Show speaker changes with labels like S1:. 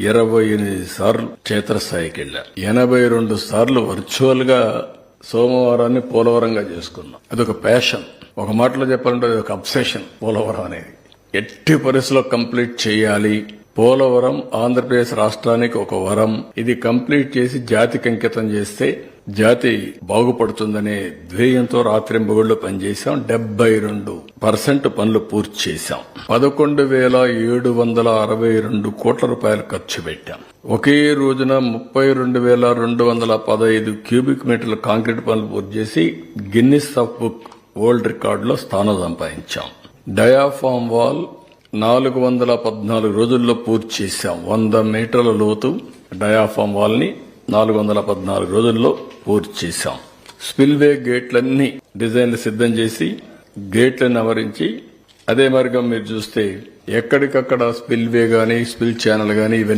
S1: 28 సార్లు క్షేత్రస్థాయికి వెళ్ళా. 82 సార్లు వర్చువల్ గా సోమవారాన్ని పోలవరంగా చేసుకున్నాం. అదొక ప్యాషన్. ఒక మాటలో చెప్పాలంటే అది ఒక అబ్సెషన్. పోలవరం అనేది ఎట్టి పరిస్థితుల్లో కంప్లీట్ చేయాలి. పోలవరం ఆంధ్రప్రదేశ్ రాష్ట్రానికి ఒక వరం. ఇది కంప్లీట్ చేసి జాతికి అంకితం చేస్తే జాతి బాగుపడుతుందనే ధ్యేయంతో రాత్రింబగళ్ళు పనిచేశాం. 72% పనులు పూర్తి చేశాం. 11,762 కోట్ల రూపాయలు ఖర్చు పెట్టాం. ఒకే రోజున 32,215 క్యూబిక్ మీటర్ల కాంక్రీట్ పనులు పూర్తి చేసి గిన్నిస్ ఆఫ్ బుక్ వరల్డ్ రికార్డులో స్థానం సంపాదించాం. డయాఫామ్ వాల్ 414 రోజుల్లో పూర్తి చేశాం. 100 మీటర్ల లోతు డయాఫామ్ వాల్ ని 414 రోజుల్లో పూర్తి చేశాం. స్పిల్వే గేట్లన్నీ డిజైన్లు సిద్ధం చేసి గేట్లను అమరించి అదే మార్గం మీరు చూస్తే ఎక్కడికక్కడ స్పిల్వే గానీ స్పిల్ ఛానల్ గానీ ఇవన్నీ